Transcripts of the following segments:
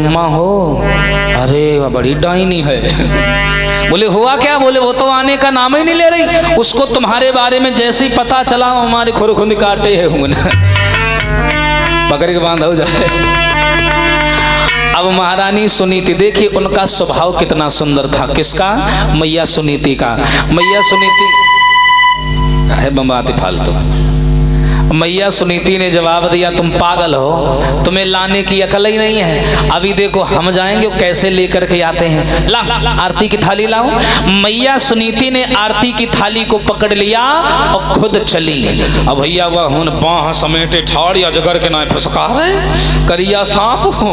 अम्मा हो? अरे वह बड़ी डाइनी है। बोले हुआ क्या? बोले वो तो आने का नाम ही नहीं ले रही, उसको तुम्हारे बारे में जैसे ही पता चला हमारे खुरखुंद काटे है पकड़ के बांधा हो जाए। अब महारानी सुनीति, देखिए उनका स्वभाव कितना सुंदर था। किसका? मैया सुनीति का। मैया सुनीति है बम्बाती फालतू। मैया सुनीति ने जवाब दिया, तुम पागल हो, तुम्हें लाने की अकल ही नहीं है। अभी देखो हम जाएंगे कैसे लेकर के आते हैं। ला आरती की थाली लाओ। मैया सुनीति ने आरती की थाली को पकड़ लिया और खुद चली। अब भैया वह हुन बाह समेटे ठाड़ या जगर के ना फसका रहे करिया सांप हो।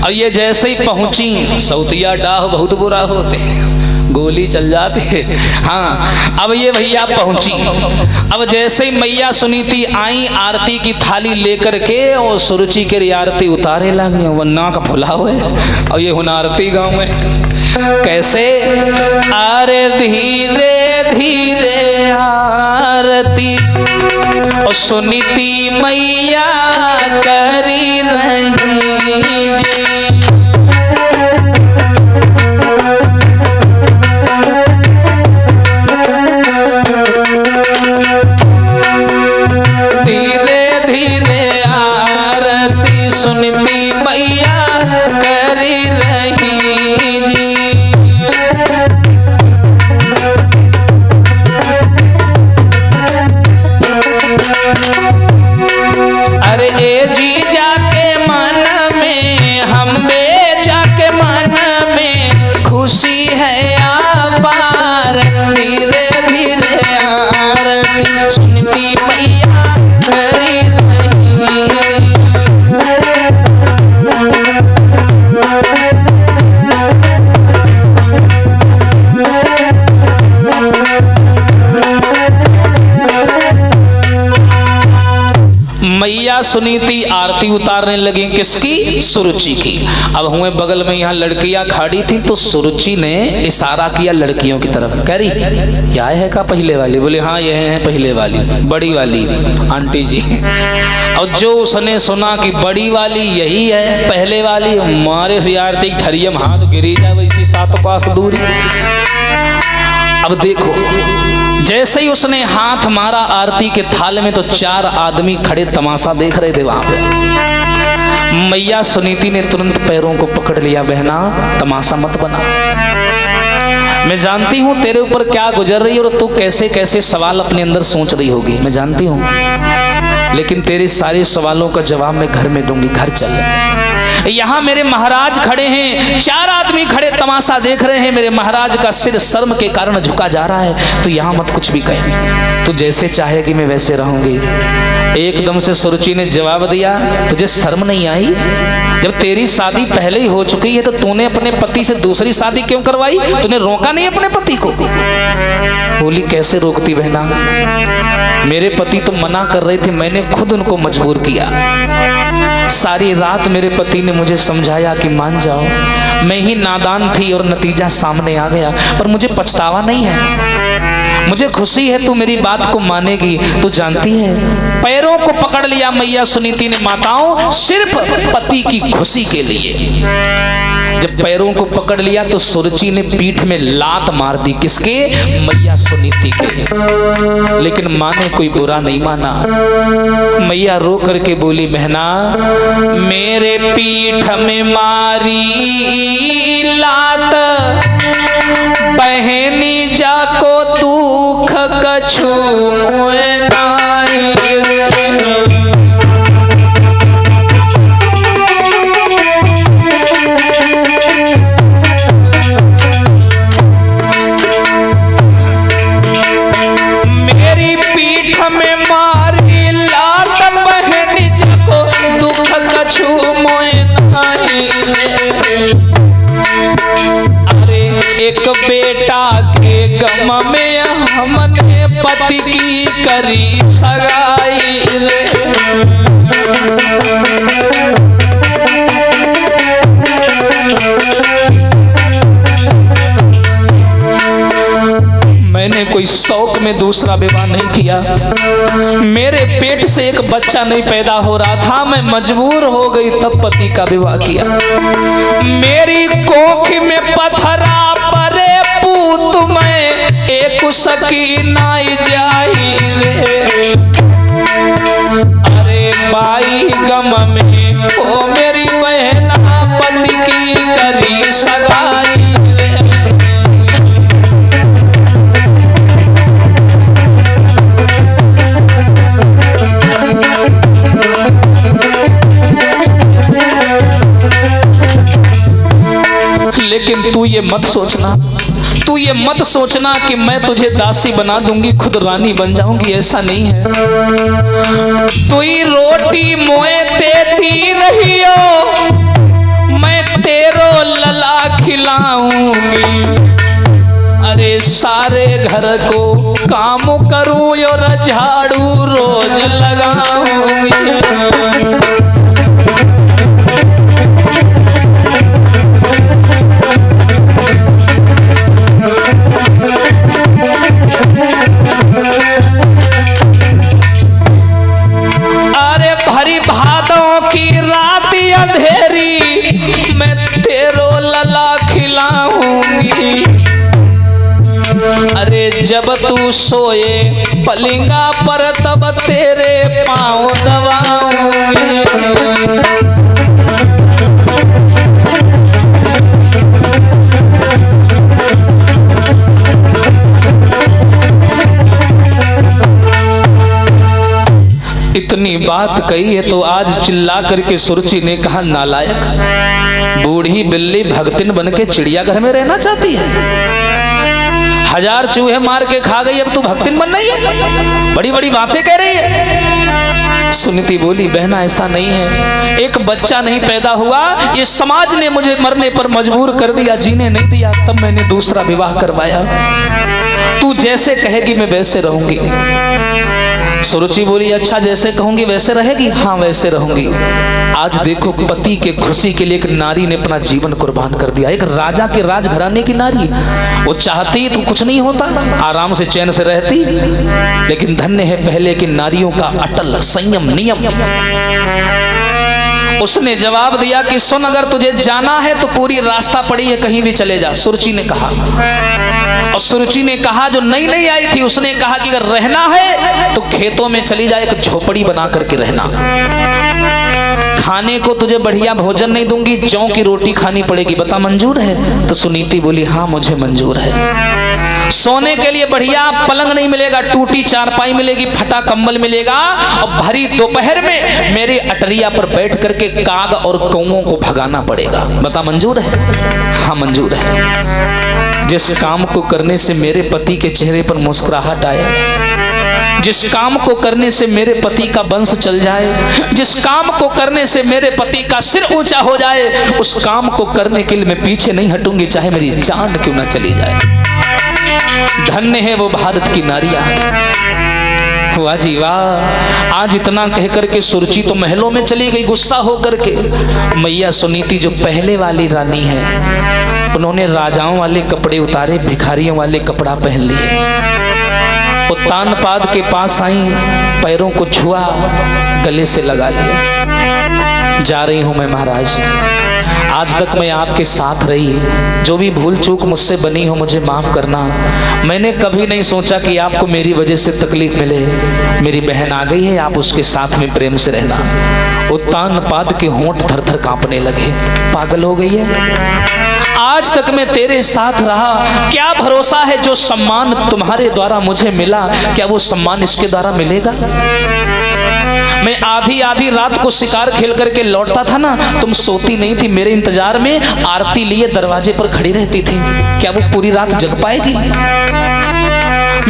अब ये जैसे ही पहुंची, सौतिया डाह बहुत बुरा होते, गोली चल जाती है। हाँ, अब ये भैया पहुंची। अब जैसे ही मैया सुनीति आई आरती की थाली लेकर के और सुरुचि के आरती उतारे लगे, वन्ना का फुला हुए। और ये हुन आरती गाँव में कैसे? अरे धीरे धीरे आरती और सुनीति मैया करी रही जी। सुनीति मैया करी रही जी। अरे ए जी जाके मन में, हम बे जाके मन में खुशी है अपार। धीरे धीरे आरती सुनीति मैया करी रही। मैया सुनीति आरती उतारने लगी। किसकी? सुरुचि की। अब हुए बगल में यहाँ लड़कियां खड़ी थी, तो सुरुचि ने इशारा किया लड़कियों की तरफ, कह रही क्या है का पहले वाली? बोले हाँ ये है पहले वाली, बड़ी वाली आंटी जी। और जो उसने सुना कि बड़ी वाली यही है पहले वाली, मारे से आरती ठरियम हाथ गिरी जाए वैसी 7 पास दूरी। अब देखो जैसे ही उसने हाथ मारा आरती के थाल में, तो 4 आदमी खड़े तमाशा देख रहे थे वहां पे। मैया सुनीति ने तुरंत पैरों को पकड़ लिया, बहना तमाशा मत बना, मैं जानती हूं तेरे ऊपर क्या गुजर रही है और तू कैसे कैसे सवाल अपने अंदर सोच रही होगी, मैं जानती हूं, लेकिन तेरे सारे सवालों का जवाब मैं घर में दूंगी। घर चल। यहाँ मेरे महाराज खड़े हैं, 4 आदमी खड़े तमाशा देख रहे हैं, मेरे महाराज का सिर शर्म के कारण झुका जा रहा है, तो यहाँ मत कुछ भी कहे, तू जैसे चाहेगी मैं वैसे रहूंगी। एकदम से सुरुचि ने जवाब दिया, तुझे शर्म नहीं आई? जब तेरी शादी पहले ही हो चुकी है तो तूने अपने पति से दूसरी शादी क्यों करवाई? तूने रोका नहीं अपने पति को? बोली कैसे रोकती बहना, मेरे पति तो मना कर रहे थे, मैंने खुद उनको मजबूर किया। सारी रात मेरे पति ने मुझे समझाया कि मान जाओ, मैं ही नादान थी और नतीजा सामने आ गया, पर मुझे पछतावा नहीं है, मुझे खुशी है तू मेरी बात को मानेगी। तू जानती है, पैरों को पकड़ लिया मैया सुनीति ने माताओं, सिर्फ पति की खुशी के लिए। जब पैरों को पकड़ लिया तो सुरुचि ने पीठ में लात मार दी। किसके? मैया सुनीति के। लेकिन माँ ने कोई बुरा नहीं माना। मैया रो करके बोली, बहना मेरे पीठ में मारी लात, बहनी जाको दुख कछु मोए नाई। एक बेटा के गम में हमने पति की करी सगाई रे। मैंने कोई शौक में दूसरा विवाह नहीं किया। मेरे पेट से एक बच्चा नहीं पैदा हो रहा था, मैं मजबूर हो गई तब पति का विवाह किया। मेरी कोख में पत्थरा परे पूत में एक सकी नाई जाई रे। अरे बाई गम में ओ मेरी बहना पति की करी सगाई रे। लेकिन तू ये मत सोचना कि मैं तुझे दासी बना दूंगी, खुद रानी बन जाऊंगी, ऐसा नहीं है। तू ही रोटी मोए देती रहियो, मैं तेरो लला खिलाऊंगी। अरे सारे घर को काम करूं और झाड़ू रोज लगाऊंगी। अरे भरी भादों की रात अंधेरी, मैं तेरो लला खिलाऊंगी। अरे जब तू सोए पलिंगा पर तब तेरे पाँव दबाऊंगी। इतनी बात कही है तो आज चिल्ला करके सुरुचि ने कहा, नालायक, बूढ़ी बिल्ली भगतिन बन के चिड़ियाघर में रहना चाहती है? 1000 चूहे मार के खा गई, अब तू भगतिन बन रही है? बड़ी बड़ी बातें कह रही है। सुनीति बोली, बहना ऐसा नहीं है, एक बच्चा नहीं पैदा हुआ, ये समाज ने मुझे मरने पर मजबूर कर दिया, जीने नहीं दिया, तब मैंने दूसरा विवाह करवाया। तू जैसे कहेगी मैं वैसे रहूंगी। सुरुचि बोली, अच्छा जैसे कहूंगी वैसे रहेगी? हाँ वैसे रहूंगी। आज देखो, पति के खुशी के लिए एक नारी ने अपना जीवन कुर्बान कर दिया। एक राजा के राजघराने की नारी, वो चाहती तो कुछ नहीं होता, आराम से चैन से रहती, लेकिन धन्य है पहले की नारियों का अटल संयम नियम। उसने जवाब दिया कि सुन, अगर तुझे जाना है तो पूरी रास्ता पड़ी है, कहीं भी चले जा। सुरुचि ने कहा, और सुरुचि ने कहा जो नई नई आई थी, उसने कहा कि अगर रहना है तो खेतों में चली जाए, एक झोपड़ी बना करके रहना। खाने को तुझे बढ़िया भोजन नहीं दूंगी, जौ की रोटी खानी पड़ेगी, बता मंजूर है? तो सुनीति बोली, हाँ मुझे मंजूर है। सोने के लिए बढ़िया पलंग नहीं मिलेगा, टूटी चारपाई मिलेगी, फटा कंबल मिलेगा, और भरी दोपहर में मेरी अटरिया पर बैठ करके काग और कौओं को भगाना पड़ेगा, बता मंजूर है? हाँ मंजूर है। जिस काम को करने से मेरे पति के चेहरे पर मुस्कुराहट आए, जिस काम को करने से मेरे पति का वंश चल जाए, जिस काम को करने से मेरे पति का सिर ऊंचा हो जाए, उस काम को करने के लिए मैं पीछे नहीं हटूंगी, चाहे मेरी जान क्यों ना चली जाए। धन्य है वो भारत की नारियां। वाह जी वाह। आज इतना कह करके सुरुचि तो महलों में चली गई गुस्सा हो करके। मैया सुनीति जो पहले वाली रानी है, उन्होंने राजाओं वाले कपड़े उतारे, भिखारियों वाले कपड़ा पहन लिए। उत्तान पाद के पास आई, पैरों को छुआ, गले से लगा लिया। जा रही हूं मैं महाराज, आज तक मैं आपके साथ रही, जो भी भूल चूक मुझसे बनी हो मुझे माफ करना। मैंने कभी नहीं सोचा कि आपको मेरी वजह से तकलीफ मिले। मेरी बहन आ गई है, आप उसके साथ में प्रेम से रहना। उत्तान पाद के होंठ थर थर कांपने लगे। पागल हो गई है? आज तक मैं तेरे साथ रहा, क्या भरोसा है जो सम्मान तुम्हारे द्वारा मुझे मिला, क्या वो सम्मान इसके द्वारा मिलेगा? मैं आधी आधी रात को शिकार खेल करके लौटता था ना, तुम सोती नहीं थी, मेरे इंतजार में आरती लिए दरवाजे पर खड़ी रहती थी। क्या वो पूरी रात जग पाएगी?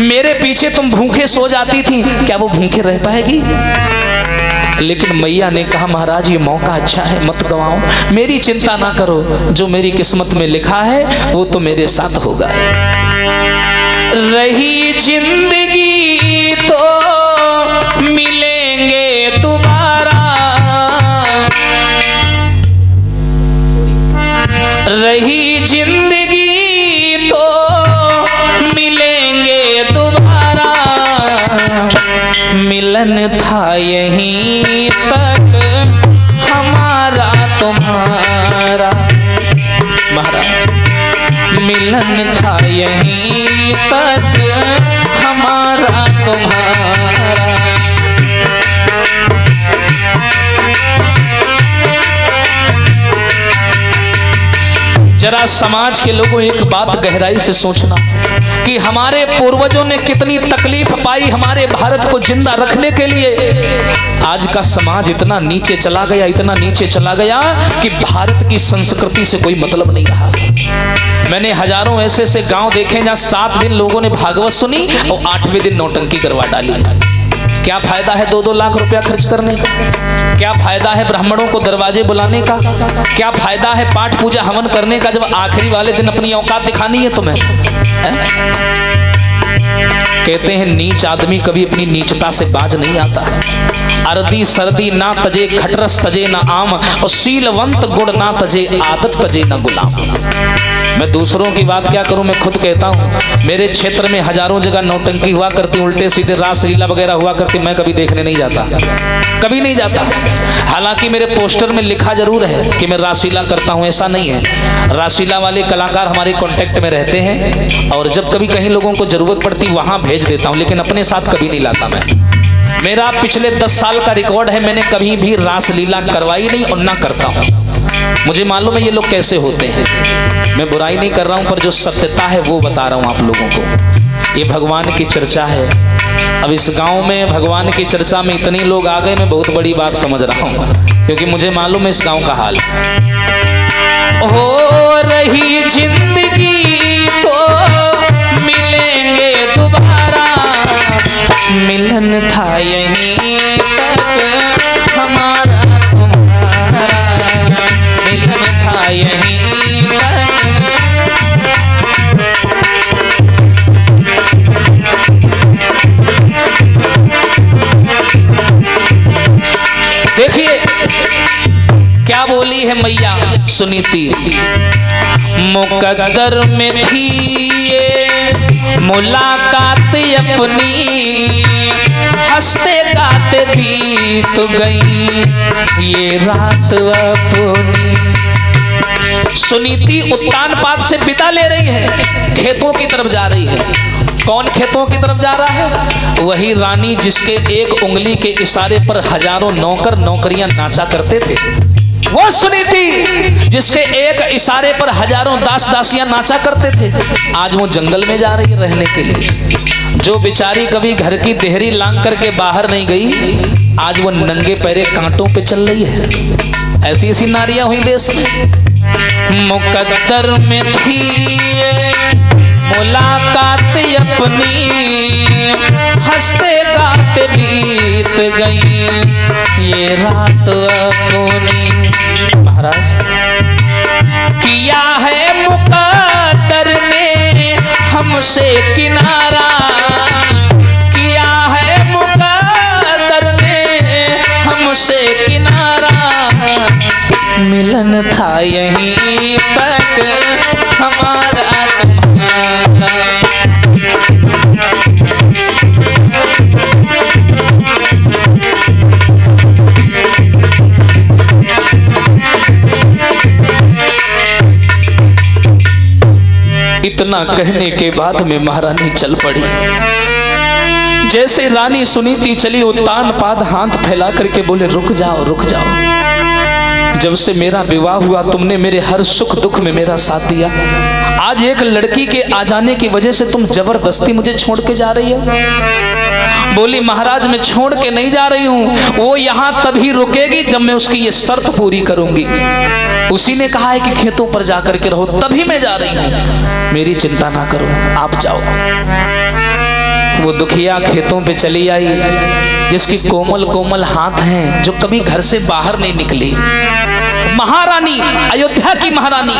मेरे पीछे तुम भूखे सो जाती थी, क्या वो भूखे रह पाएगी? लेकिन मैया ने कहा, महाराज ये मौका अच्छा है, मत गवाओ, मेरी चिंता ना करो, जो मेरी किस्मत में लिखा है वो तो मेरे साथ होगा। रही जिंदगी तो मिलेंगे दोबारा, रही जिंदगी तो मिलेंगे दोबारा, मिलन था यहीं तक हमारा तुम्हारा। महाराज मिलन था यहीं तक हमारा तुम्हारा। जरा समाज के लोगों एक बात गहराई से सोचना कि हमारे पूर्वजों ने कितनी तकलीफ पाई हमारे भारत को जिंदा रखने के लिए। आज का समाज इतना नीचे चला गया, इतना नीचे चला गया कि भारत की संस्कृति से कोई मतलब नहीं रहा। मैंने हजारों ऐसे ऐसे गांव देखे जहां 7 दिन लोगों ने भागवत सुनी और 8वें दिन नौटंकी करवा डाली। क्या फायदा है 2-2 लाख रुपया खर्च करने का? क्या फायदा है ब्राह्मणों को दरवाजे बुलाने का? क्या फायदा है पाठ पूजा हवन करने का जब आखिरी वाले दिन अपनी औकात दिखानी है तुम्हें? कहते हैं नीच आदमी कभी अपनी नीचता से बाज नहीं आता। अर्दी सर्दी ना तजे खटरस तजे ना आम, और शीलवंत गुण ना तजे आदत तजे ना गुलाम। मैं दूसरों की बात क्या करूं, मैं खुद कहता हूं मेरे क्षेत्र में हजारों जगह नौटंकी हुआ करती, उल्टे सीधे रासलीला वगैरह हुआ करती, मैं कभी देखने नहीं जाता, कभी नहीं जाता। हालांकि मेरे पोस्टर में लिखा जरूर है कि मैं रासलीला करता हूं, ऐसा नहीं है। रासलीला वाले कलाकार हमारे कांटेक्ट में रहते हैं और जब कभी कहीं लोगों को जरूरत पड़ती वहां भेज देता हूं, लेकिन अपने साथ कभी नहीं लाता मैं। मेरा पिछले 10 साल का रिकॉर्ड है, मैंने कभी भी रासलीला करवाई नहीं और ना करता हूं। मुझे मालूम है ये लोग कैसे होते हैं, मैं बुराई नहीं कर रहा हूं, पर जो सत्यता है वो बता रहा हूं आप लोगों को। ये भगवान की चर्चा है। अब इस गांव में भगवान की चर्चा में इतने लोग आ गए, मैं बहुत बड़ी बात समझ रहा हूं, क्योंकि मुझे मालूम है इस गांव का हाल। हो रही जिंदगी तो मिलेंगे दोबारा, मिलन था यहीं तक हमारा तुम्हारा, मिलन था यहीं तक। देखिए क्या बोली है मैया सुनीति, मुकद्दर में थी ये मुलाकात अपनी, हंसते गाते बीत गई ये रात अपनी। सुनीति उत्तान पाद से विदा ले रही है, खेतों की तरफ जा रही है। कौन खेतों की तरफ जा रहा है? वही रानी जिसके एक उंगली के इशारे पर हजारों नौकर नौकरियां नाचा करते थे। वो सुनीति जिसके एक इशारे पर हजारों दास दासियां नाचा करते थे, आज वो जंगल में जा रही है रहने के लिए। जो बेचारी कभी घर की देहरी लांग करके बाहर नहीं गई, आज वो नंगे पैरे कांटों पे चल रही है। ऐसी ऐसी नारियां हुई देश में। मुकद्दर में थी मुलाकात अपनी, हंसते गाते बीत गई ये रात अपनी। महाराज किया है मुकद्दर ने हमसे किनारा, किया है मुकद्दर ने हमसे किनारा, मिलन था यहीं तक हमारा तुम्हारा। इतना कहने के बाद में महारानी चल पड़ी। जैसे रानी सुनीति चली, उत्तान पाद हाथ फैला करके बोले रुक जाओ रुक जाओ। जब से मेरा विवाह हुआ तुमने मेरे हर सुख दुख में मेरा साथ दिया, आज एक लड़की के आ जाने की वजह से तुम जबरदस्ती मुझे छोड़ के जा रही है। बोली महाराज मैं छोड़ के नहीं जा रही हूँ, वो यहाँ तभी रुकेगी जब मैं उसकी ये शर्त पूरी करूंगी। उसी ने कहा है कि खेतों पर जाकर के रहो, तभी मैं जा रही हूँ, मेरी चिंता ना करो आप जाओ। वो दुखिया खेतों पे चली आई, जिसकी कोमल कोमल हाथ हैं, जो कभी घर से बाहर नहीं निकली। महारानी, अयोध्या की महारानी,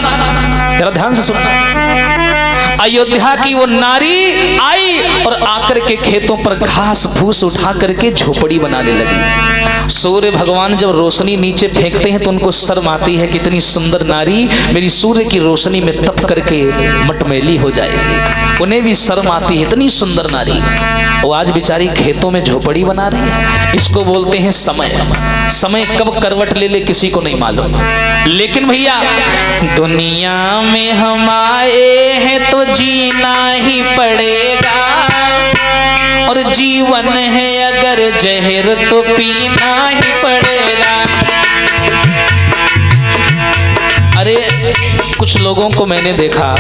जरा ध्यान से सुनना। अयोध्या की वो नारी आई और आकर के खेतों पर घास फूस उठा करके झोपड़ी बनाने लगी। सूर्य भगवान जब रोशनी नीचे फेंकते हैं तो उनको शर्म आती है, कितनी सुंदर नारी मेरी सूर्य की रोशनी में तप करके मटमैली हो जाएगी। उन्हें भी शर्म आती है, इतनी सुंदर नारी। वो आज बेचारी खेतों में झोपड़ी बना रही है। इसको बोलते हैं समय। समय कब करवट ले ले किसी को नहीं मालूम। लेकिन भैया दुनिया में हम आए हैं तो जीना ही पड़ेगा, और जीवन है अगर जहर तो पीना ही पड़ेगा। अरे कुछ लोगों को मैंने देखा,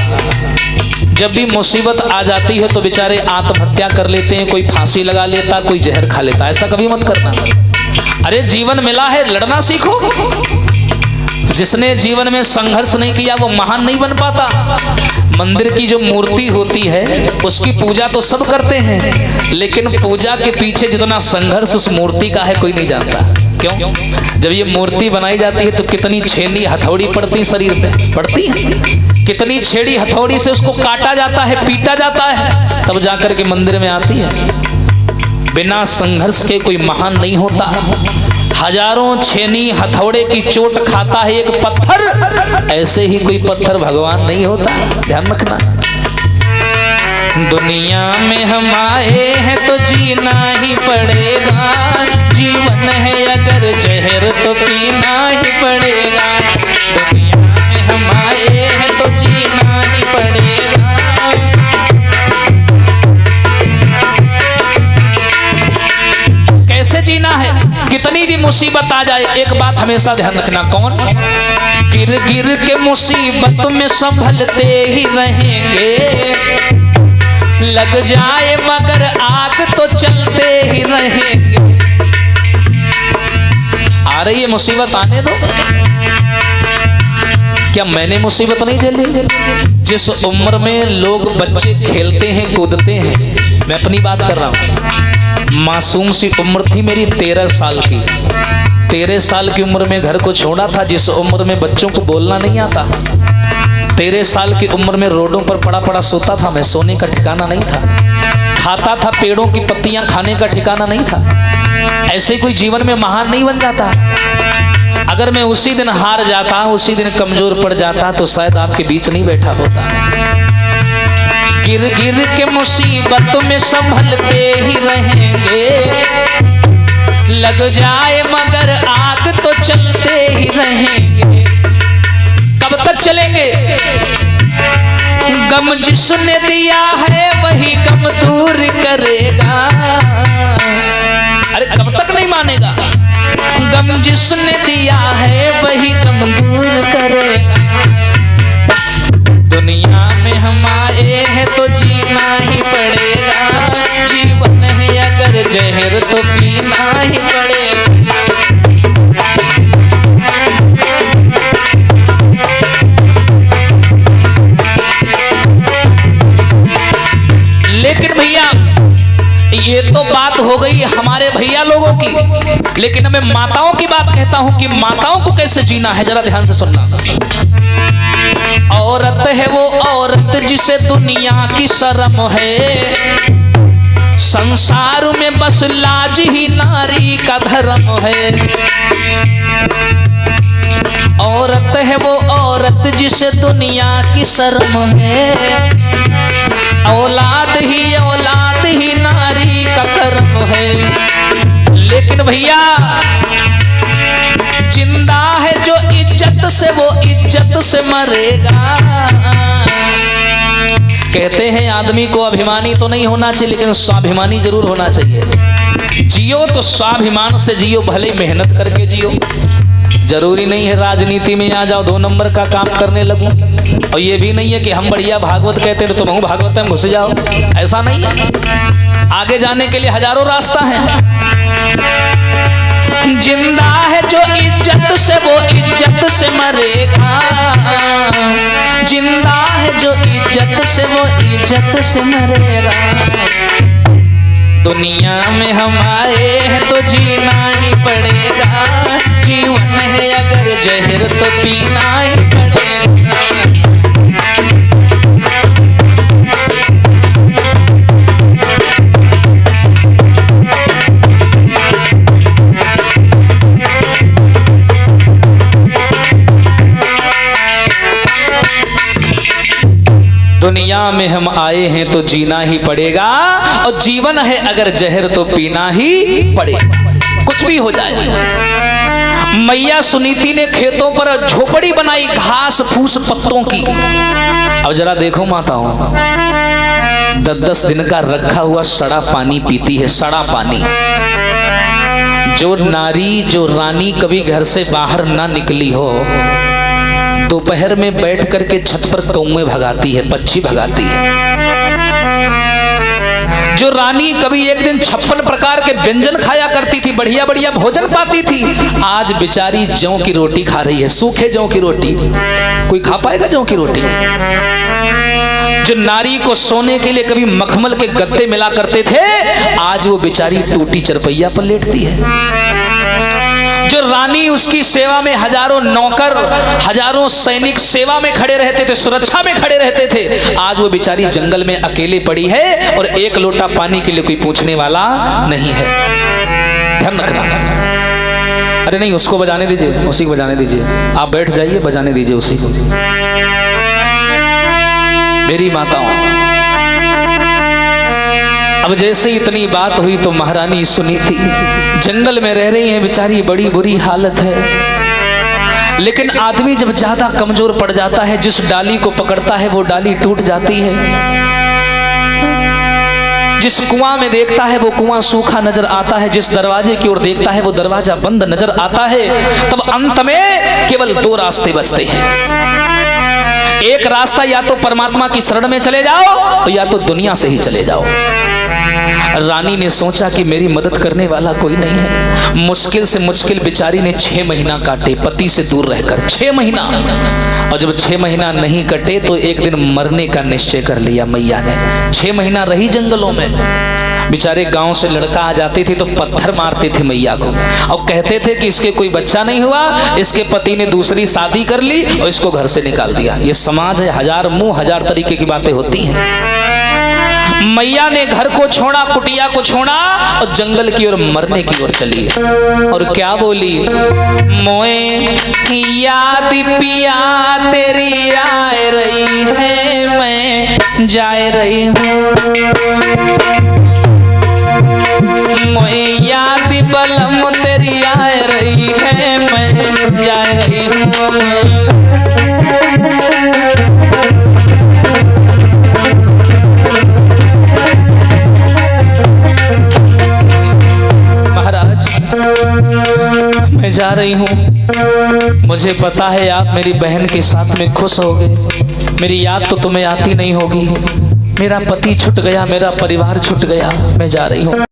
जब भी मुसीबत आ जाती है तो बेचारे आत्महत्या कर लेते हैं, कोई फांसी लगा लेता, कोई जहर खा लेता। ऐसा कभी मत करना। अरे जीवन मिला है, लड़ना सीखो। जिसने जीवन में संघर्ष नहीं किया वो महान नहीं बन पाता। मंदिर की जो मूर्ति होती है उसकी पूजा तो सब करते हैं, लेकिन पूजा के पीछे जितना संघर्ष उस मूर्ति का है कोई नहीं जानता। क्यों? जब ये मूर्ति बनाई जाती है तो कितनी छेनी हथौड़ी पड़ती शरीर पे, पड़ती है। कितनी छेड़ी हथौड़ी से उसको काटा जाता है, पीटा जाता है, तब जाकर के मंदिर में आती है। बिना संघर्ष के कोई महान नहीं होता। हजारों छेनी हथौड़े की चोट खाता है एक पत्थर, ऐसे ही कोई पत्थर भगवान नहीं होता। ध्यान रखना। दुनिया में हम आए हैं तो जीना ही पड़ेगा, जीवन है अगर जहर तो पीना ही पड़ेगा। दुनिया में हम आए हैं तो जीना ही पड़ेगा। कैसे जीना है? कितनी भी मुसीबत आ जाए, एक बात हमेशा ध्यान रखना। कौन? गिर गिर के मुसीबत में संभलते ही रहेंगे, लग जाए मगर आग तो चलते ही रहेंगे। आ रही है मुसीबत, आने दो। क्या मैंने मुसीबत नहीं झेली? जिस उम्र में लोग बच्चे खेलते हैं कूदते हैं, मैं अपनी बात कर रहा हूं। मासूम सी उम्र थी मेरी 13 साल की। 13 साल की उम्र में घर को छोड़ा था, जिस उम्र में बच्चों को बोलना नहीं आता। 13 साल की उम्र में रोडों पर पड़ा पड़ा सोता था मैं, सोने का ठिकाना नहीं था। खाता था पेड़ों की पत्तियां, खाने का ठिकाना नहीं था। ऐसे कोई जीवन में महान नहीं बन जाता। अगर मैं उसी दिन हार जाता, उसी दिन कमजोर पड़ जाता, तो शायद आपके बीच नहीं बैठा होता। गिर गिर के मुसीबत में संभलते ही रहेंगे, लग जाए मगर आग तो चलते ही रहेंगे। कब तक चलेंगे? गम जिसने दिया है वही गम दूर करेगा। अरे कब तक नहीं मानेगा? गम जिसने दिया है वही गम दूर करेगा। दुनिया में हम आए हैं तो जीना ही पड़ेगा, जीवन है अगर जहर तो पीना ही पड़ेगा। लेकिन भैया ये तो बात हो गई हमारे भैया लोगों की, लेकिन मैं माताओं की बात कहता हूं कि माताओं को कैसे जीना है, जरा ध्यान से सुनना। औरत है वो औरत जिसे दुनिया की शर्म है, संसार में बस लाज ही नारी का धर्म है। औरत है वो औरत जिसे दुनिया की शर्म है, औलाद ही नारी का कर्म है। लेकिन भैया जिंदा है जो इज्जत से, वो इज्जत से मरेगा। कहते हैं आदमी को अभिमानी तो नहीं होना चाहिए, लेकिन स्वाभिमानी जरूर होना चाहिए। जियो तो स्वाभिमान से जियो, भले मेहनत करके जियो। जरूरी नहीं है राजनीति में आ जाओ 2 नंबर का काम करने लगूं, और ये भी नहीं है कि हम बढ़िया भागवत कहते हैं तो तुम भागवत में घुस जाओ। ऐसा नहीं है। आगे जाने के लिए हजारों रास्ता है। जिंदा है जो इज्जत से, वो इज्जत से मरेगा। जिंदा है जो इज्जत से, वो इज्जत से मरेगा। दुनिया में हम आए हैं तो जीना ही पड़ेगा, जीवन है अगर जहर तो पीना ही पड़ेगा। दुनिया में हम आए हैं तो जीना ही पड़ेगा, और जीवन है अगर जहर तो पीना ही पड़ेगा, कुछ भी हो जाए। मैया सुनीति ने खेतों पर झोपड़ी बनाई घास फूस पत्तों की। अब जरा देखो माताओं, 10-10 दिन का रखा हुआ सड़ा पानी पीती है, सड़ा पानी। जो नारी, जो रानी कभी घर से बाहर ना निकली हो, दोपहर में बैठ करके छत पर कौवे भगाती है, पक्षी भगाती है। जो रानी कभी एक दिन 56 प्रकार के व्यंजन खाया करती थी, बढ़िया बढ़िया भोजन पाती थी, आज बेचारी जौ की रोटी खा रही है, सूखे जौ की रोटी। कोई खा पाएगा जौ की रोटी? जो नारी को सोने के लिए कभी मखमल के गद्दे मिला करते थे, आज वो बेचारी टूटी चरपैया पर लेटती है। जो रानी, उसकी सेवा में हजारों नौकर, हजारों सैनिक सेवा में खड़े रहते थे, सुरक्षा में खड़े रहते थे, आज वो बेचारी जंगल में अकेले पड़ी है और एक लोटा पानी के लिए कोई पूछने वाला नहीं है। ध्यान रखना। अरे नहीं, उसको बजाने दीजिए, उसी को बजाने दीजिए, आप बैठ जाइए, बजाने दीजिए उसी को। मेरी माताओं, अब जैसे इतनी बात हुई तो महारानी सुनी थी, जंगल में रह रही है बेचारी, बड़ी बुरी हालत है। लेकिन आदमी जब ज्यादा कमजोर पड़ जाता है, जिस डाली को पकड़ता है वो डाली टूट जाती है। जिस कुआं में देखता है वो कुआं सूखा नजर आता है, जिस दरवाजे की ओर देखता है वो दरवाजा बंद नजर आता है। तब अंत में केवल 2 रास्ते बचते हैं। एक रास्ता या तो परमात्मा की शरण में चले जाओ, और या तो दुनिया से ही चले जाओ। रानी ने सोचा कि मेरी मदद करने वाला कोई नहीं है। मुश्किल से मुश्किल बेचारी ने 6 महीना काटे पति से दूर रहकर, 6 महीना। और जब 6 महीना नहीं कटे तो एक दिन मरने का निश्चय कर लिया मैया ने। 6 महीना रही जंगलों में। बेचारे गांव से लड़का आ जाते थे तो पत्थर मारते थे मैया को, और कहते थे कि इसके कोई बच्चा नहीं हुआ, इसके पति ने दूसरी शादी कर ली और इसको घर से निकाल दिया। ये समाज है, 1000 मुंह 1000 तरीके की बातें होती हैं। मैया ने घर को छोड़ा, कुटिया को छोड़ा और जंगल की ओर मरने की ओर चली। और क्या बोली? मोए याद पिया तेरी आए रही है, मैं जाए रही हूँ। मोए याद बलम तेरी आए रही है, मैं जाए रही हूँ। मैं जा रही हूँ, मुझे पता है आप मेरी बहन के साथ में खुश होगे, मेरी याद तो तुम्हें आती नहीं होगी। मेरा पति छूट गया, मेरा परिवार छूट गया, मैं जा रही हूँ।